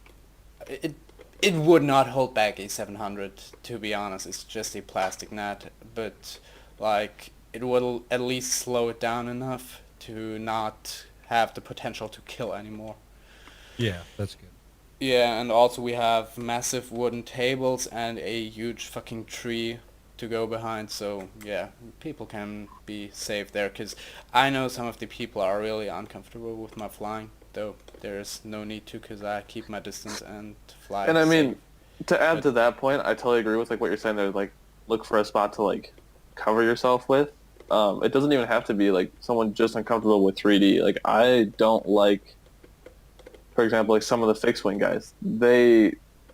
it it would not hold back a 700, to be honest. It's just a plastic net, but like it will at least slow it down enough to not have the potential to kill anymore. Yeah, that's good. Yeah, and also we have massive wooden tables and a huge fucking tree to go behind, so yeah, people can be safe there, because I know some of the people are really uncomfortable with my flying, though there's no need to, because I keep my distance and fly And I safe. mean, to add But to that point, I totally agree with like what you're saying there. Like, look for a spot to like cover yourself with. It doesn't even have to be like someone just uncomfortable with 3D. Like, I don't like, for example, like some of the fixed wing guys. They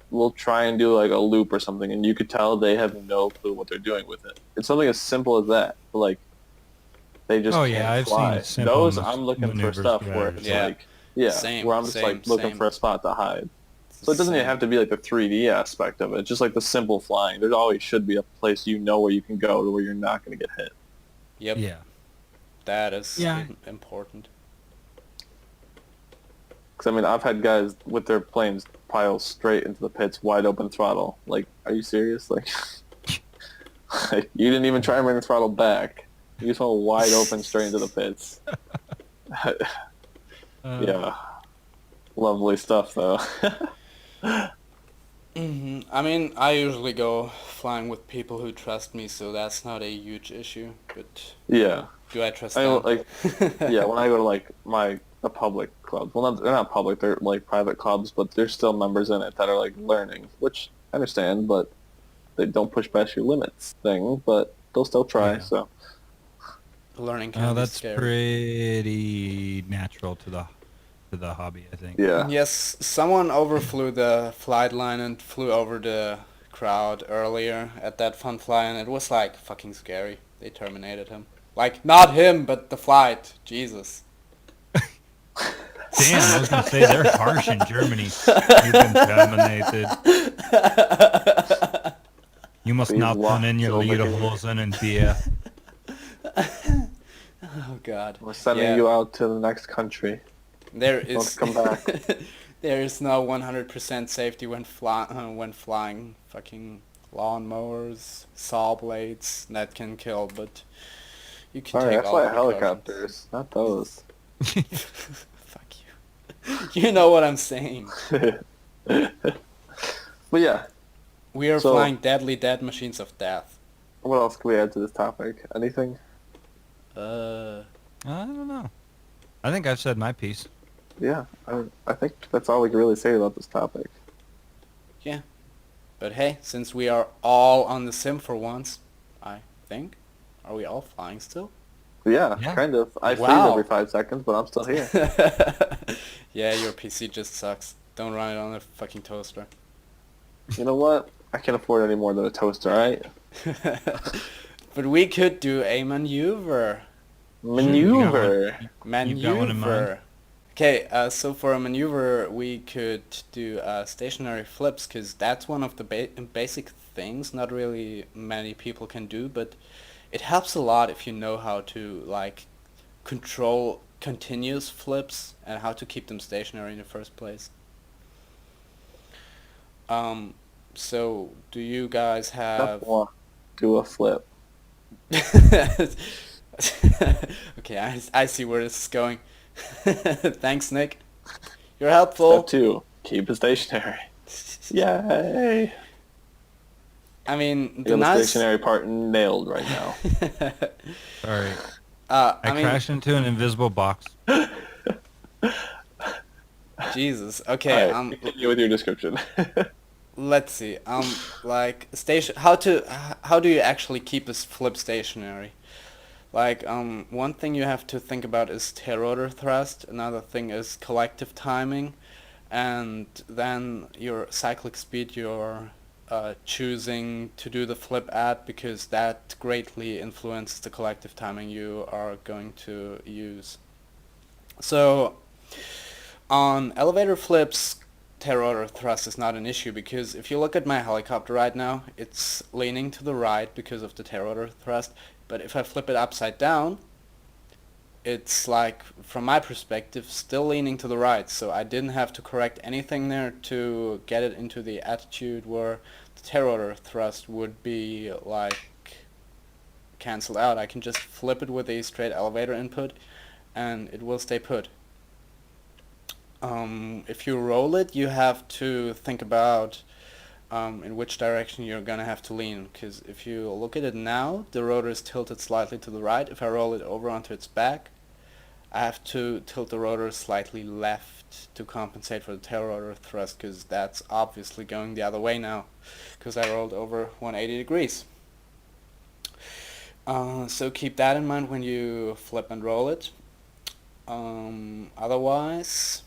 will try and do like a loop or something, and you could tell they have no clue what they're doing with it. It's something as simple as that. But, like, they just Oh yeah, can't I've seen fly. simple Those I'm looking for maneuvers stuff get out where of your it's way. yeah, like, yeah, same, where I'm just same, like looking same. for a spot to hide. It's So the it doesn't even same. have to be like the 3D aspect of it. Just like the simple flying. There always should be a place you know where you can go to where you're not going to get hit. Yep, Yeah. that is Yeah. important. Because I mean, I've had guys with their planes pile straight into the pits, wide open throttle. Like, are you serious? Like, like, you didn't even try and bring the throttle back. You just went wide open straight into the pits. Yeah, lovely stuff though. I mean, I usually go flying with people who trust me, so that's not a huge issue, but Yeah, do I trust I them? like. Yeah, when I go to like the public clubs, well, they're not public, they're like private clubs, but there's still members in it that are like learning, which I understand, but they don't push past your limits thing, but they'll still try. Yeah. So Learning Oh, can be that's scary. pretty natural to the hobby, I think. yeah, Yes, someone overflew the flight line and flew over the crowd earlier at that fun fly, and it was like fucking scary. They terminated him. Like, not him, but the flight. Jesus. Damn, I was gonna say they're harsh in Germany. You've been terminated. You must please not walk turn in your over here. Lederhosen and beer. Oh god. We're sending Yeah. you out to the next country. There Don't is come back. there is no 100% safety when flying fucking lawnmowers, saw blades that can kill, but You can Sorry, take I all fly the precautions. helicopters, not those. Fuck you. You know what I'm saying. But yeah, We are so flying deadly dead machines of death. what else can we add to this topic? Anything? Uh, I don't know. I think I've said my piece. Yeah, I think that's all we can really say about this topic. yeah. But hey, since we are all on the sim for once, I think. Are we all flying still? But yeah, Yeah. kind of. I freeze Wow. every 5 seconds, but I'm still here. Yeah, your PC just sucks. Don't run it on a fucking toaster. You know what? I can't afford any more than a toaster, alright? But we could do a maneuver. Maneuver. You've got one in mind? Maneuver. Okay, so for a maneuver, we could do stationary flips, because that's one of the basic things not really many people can do, but it helps a lot if you know how to, like, control continuous flips and how to keep them stationary in the first place. So do you guys have... Step 1. Do a flip. Okay, I see where this is going. Thanks, Nick. You're helpful. Step 2. Keep it stationary. Yay! I mean, I the got the nice... stationary part nailed right now. Sorry. I mean, crashed into an invisible box. Jesus. Okay. Alright, continue with your description. Let's see. Like how do you actually keep this flip stationary? Like, one thing you have to think about is tail rotor thrust. Another thing is collective timing, and then your cyclic speed you're choosing to do the flip at, because that greatly influences the collective timing you are going to use. So on elevator flips, tail rotor thrust is not an issue, because if you look at my helicopter right now, it's leaning to the right because of the tail rotor thrust, but if I flip it upside down, it's like, from my perspective, still leaning to the right, so I didn't have to correct anything there to get it into the attitude where the tail rotor thrust would be like cancelled out. I can just flip it with a straight elevator input and it will stay put. If you roll it, you have to think about in which direction you're gonna have to lean, because if you look at it now, the rotor is tilted slightly to the right. If I roll it over onto its back, I have to tilt the rotor slightly left to compensate for the tail rotor thrust, because that's obviously going the other way now, because I rolled over 180 degrees. So keep that in mind when you flip and roll it. Otherwise,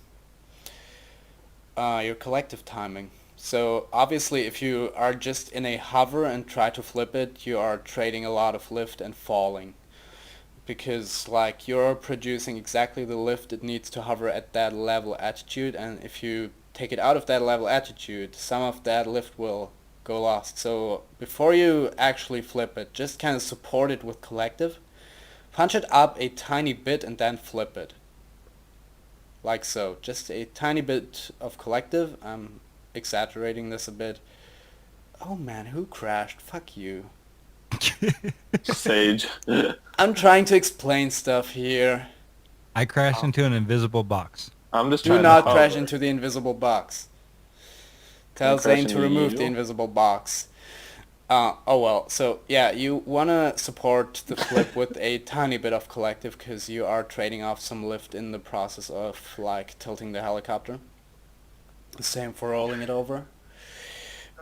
your collective timing. So obviously if you are just in a hover and try to flip it, you are trading a lot of lift and falling, because like you're producing exactly the lift it needs to hover at that level attitude, and if you take it out of that level attitude, some of that lift will go lost. So before you actually flip it, just kind of support it with collective, punch it up a tiny bit and then flip it. Like so, just a tiny bit of collective. I'm exaggerating this a bit. Oh man, who crashed? Fuck you. Sage. I'm trying to explain stuff here. I crashed into an invisible box. I'm just Do trying not to crash hover. into the invisible box. Tell crash Zane to into remove you? the invisible box. Oh well, so yeah, you wanna support the flip with a tiny bit of collective, because you are trading off some lift in the process of like tilting the helicopter. Same for rolling it over.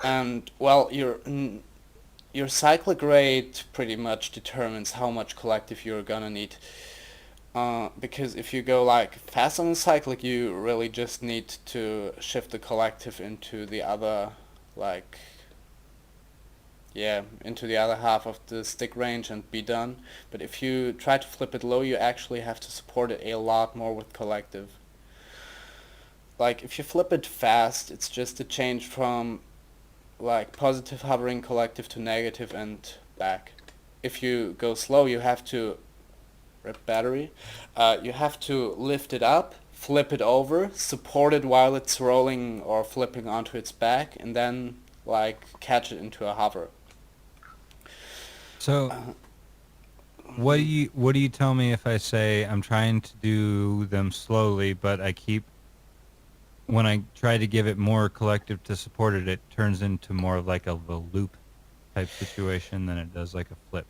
And well, your cyclic rate pretty much determines how much collective you're gonna need. Because if you go like fast on the cyclic, you really just need to shift the collective into the other, like, yeah, into the other half of the stick range and be done. But if you try to flip it low, you actually have to support it a lot more with collective. Like if you flip it fast, it's just a change from like positive hovering collective to negative and back. If you go slow, you have to rip battery. You have to lift it up, flip it over, support it while it's rolling or flipping onto its back, and then like catch it into a hover. So what do you tell me if I say I'm trying to do them slowly, but when I try to give it more collective to support it, it turns into more of like a loop type situation than it does like a flip.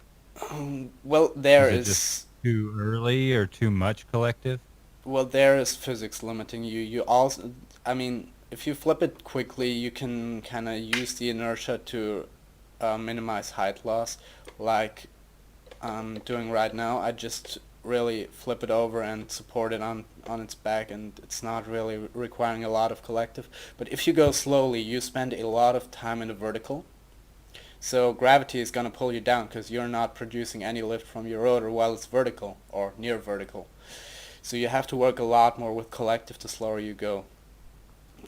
Well, there Is it just is too early or too much collective? physics limiting you. You also, I mean, if you flip it quickly, you can kind of use the inertia to minimize height loss, like I'm doing right now. I just really flip it over and support it on its back, and it's not really requiring a lot of collective. But if you go slowly, you spend a lot of time in the vertical. So gravity is going to pull you down because you're not producing any lift from your rotor while it's vertical or near vertical. So you have to work a lot more with collective the slower you go.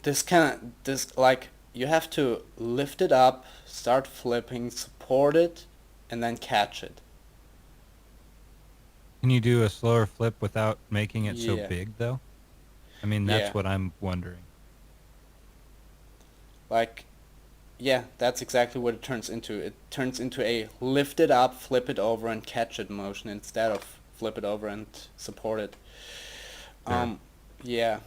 You have to lift it up, start flipping, support it, and then catch it. Can you do a slower flip without making it so Yeah. big, though? I mean, Yeah. that's what I'm wondering. Like, yeah, that's exactly what it turns into. It turns into a lift it up, flip it over, and catch it motion instead of flip it over and support it. Sure. Yeah.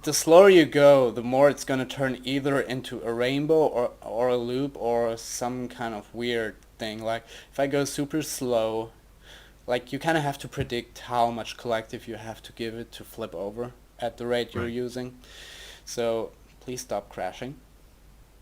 The slower you go, the more it's gonna turn either into a rainbow or a loop or some kind of weird thing. Like, if I go super slow, like, you kind of have to predict how much collective you have to give it to flip over at the rate you're Right. using. So, please stop crashing.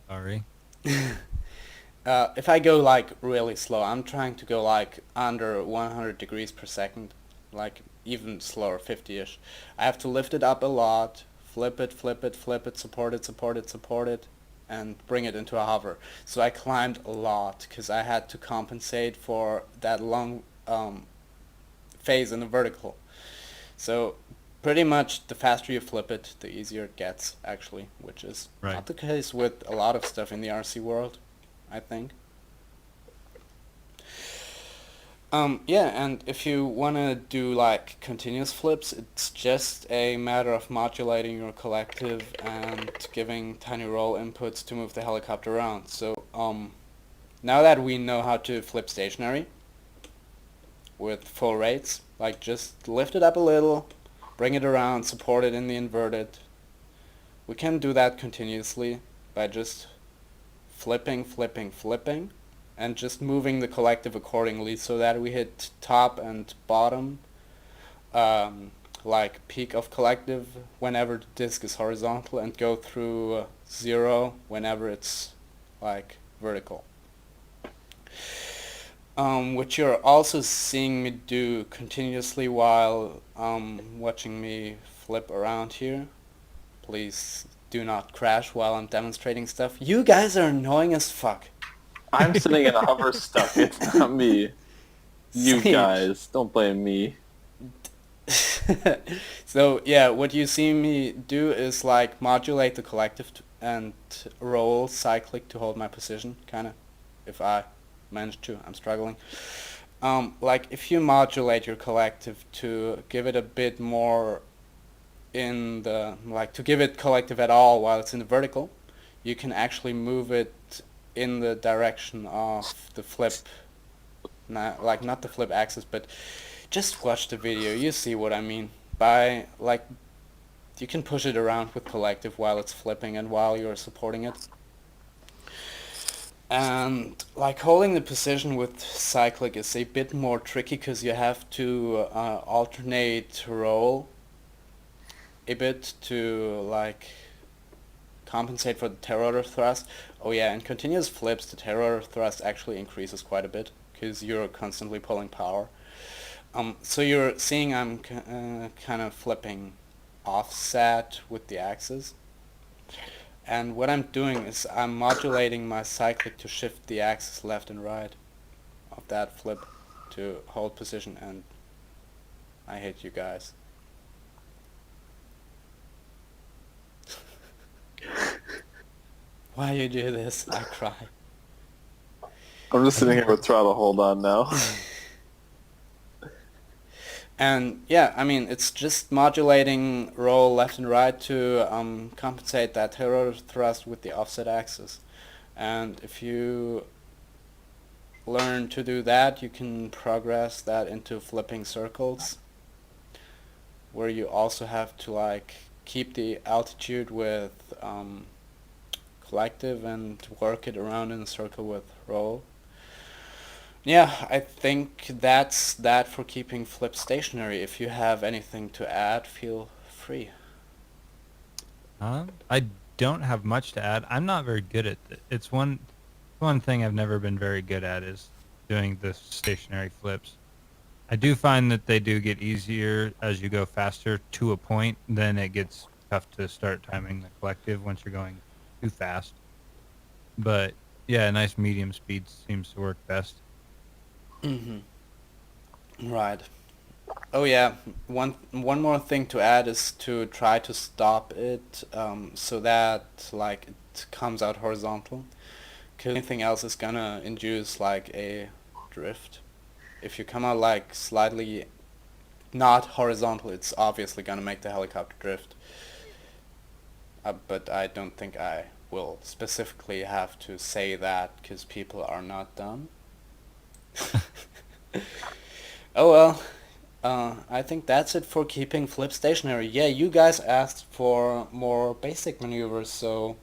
Sorry. If I go like really slow, I'm trying to go like under 100 degrees per second, like even slower, 50-ish. I have to lift it up a lot, flip it, flip it, flip it, support it, support it, support it, and bring it into a hover. So I climbed a lot because I had to compensate for that long phase in the vertical. So pretty much the faster you flip it, the easier it gets, actually, which is Right. not the case with a lot of stuff in the RC world, I think. Yeah, and if you want to do like continuous flips, it's just a matter of modulating your collective and giving tiny roll inputs to move the helicopter around. So, now that we know how to flip stationary with full rates, like just lift it up a little, bring it around, support it in the inverted. We can do that continuously by just flipping, flipping, flipping, and just moving the collective accordingly so that we hit top and bottom, like peak of collective whenever the disk is horizontal, and go through 0 whenever it's like vertical. Which you're also seeing me do continuously while watching me flip around here. Please do not crash while I'm demonstrating stuff. You guys are annoying as fuck. I'm sitting in a hover stuck. It's not me. You Sage. guys, don't blame me. So yeah, what you see me do is like modulate the collective and roll cyclic to hold my position, kind of. If I manage to, I'm struggling. Like if you modulate your collective to give it a bit more in the, like to give it collective at all while it's in the vertical, you can actually move it in the direction of the flip, not the flip axis, but just watch the video, you see what I mean. By, like, you can push it around with collective while it's flipping and while you're supporting it. And, like, holding the position with cyclic is a bit more tricky because you have to alternate roll a bit to, like, compensate for the tail rotor thrust. Oh yeah, in continuous flips, the tail rotor thrust actually increases quite a bit because you're constantly pulling power. So you're seeing I'm kind of flipping offset with the axis. And what I'm doing is I'm modulating my cyclic to shift the axis left and right of that flip to hold position, and I hate you guys. Why you do this? I cry. I'm just sitting here with throttle hold on now. And yeah, I mean, it's just modulating roll left and right to compensate that tail rotor thrust with the offset axis. And if you learn to do that, you can progress that into flipping circles, where you also have to like keep the altitude with collective and work it around in a circle with roll. Yeah, I think that's that for keeping flip stationary. If you have anything to add, feel free. I don't have much to add. I'm not very good at it. It's one thing I've never been very good at is doing the stationary flips. I do find that they do get easier as you go faster to a point. Then it gets tough to start timing the collective once you're going too fast. But yeah, a nice medium speed seems to work best. Right. Oh yeah, one more thing to add is to try to stop it so that like it comes out horizontal. Because anything else is gonna induce like a drift. If you come out like slightly not horizontal, it's obviously gonna make the helicopter drift. But I don't think I will specifically have to say that because people are not dumb. Oh well. I think that's it for keeping flip stationary. Yeah, you guys asked for more basic maneuvers, so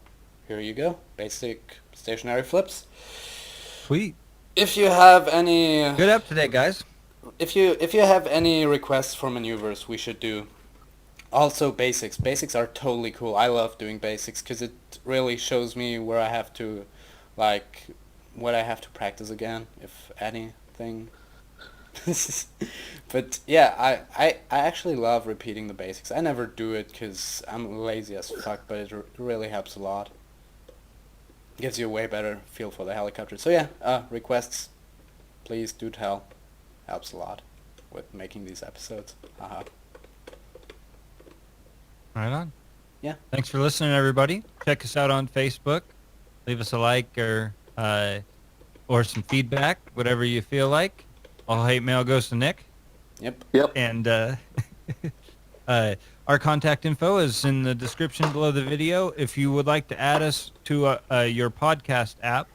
here you go. Basic stationary flips. Sweet. If you have any Good up today, guys. if you have any requests for maneuvers we should do. Also basics. Basics are totally cool. I love doing basics because it really shows me where I have to like what I have to practice again, if anything. But yeah, I actually love repeating the basics. I never do it because I'm lazy as fuck, but it really helps a lot. Gives you a way better feel for the helicopter. So yeah, requests, please do tell. Helps a lot with making these episodes. Haha. Right on. Yeah. Thanks for listening, everybody. Check us out on Facebook. Leave us a like or some feedback, whatever you feel like. All hate mail goes to Nick. Yep. Yep. And our contact info is in the description below the video. If you would like to add us to your podcast app,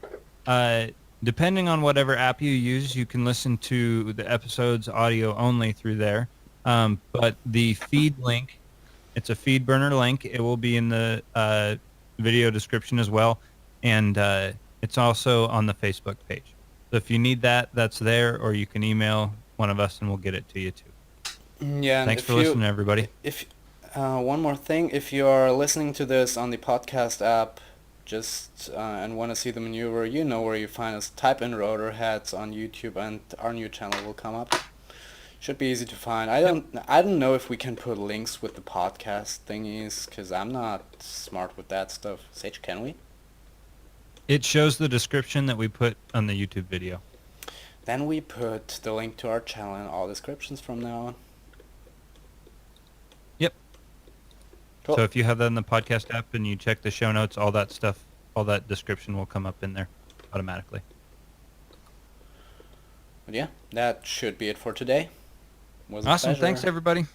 depending on whatever app you use, you can listen to the episodes audio only through there. But the feed link, it's a feed burner link. It will be in the video description as well. And it's also on the Facebook page. So if you need that, that's there, or you can email one of us and we'll get it to you too. Yeah. Thanks for listening, everybody. If one more thing, if you're listening to this on the podcast app, just and want to see the maneuver, you know where you find us. Type in Rotorheads on YouTube, and our new channel will come up. Should be easy to find. I don't know if we can put links with the podcast thingies, because I'm not smart with that stuff. Sage, can we? It shows the description that we put on the YouTube video. Then we put the link to our channel in all descriptions from now on. Yep. Cool. So if you have that in the podcast app and you check the show notes, all that stuff, all that description will come up in there automatically. But yeah, that should be it for today. Was a Awesome. pleasure. Thanks, everybody.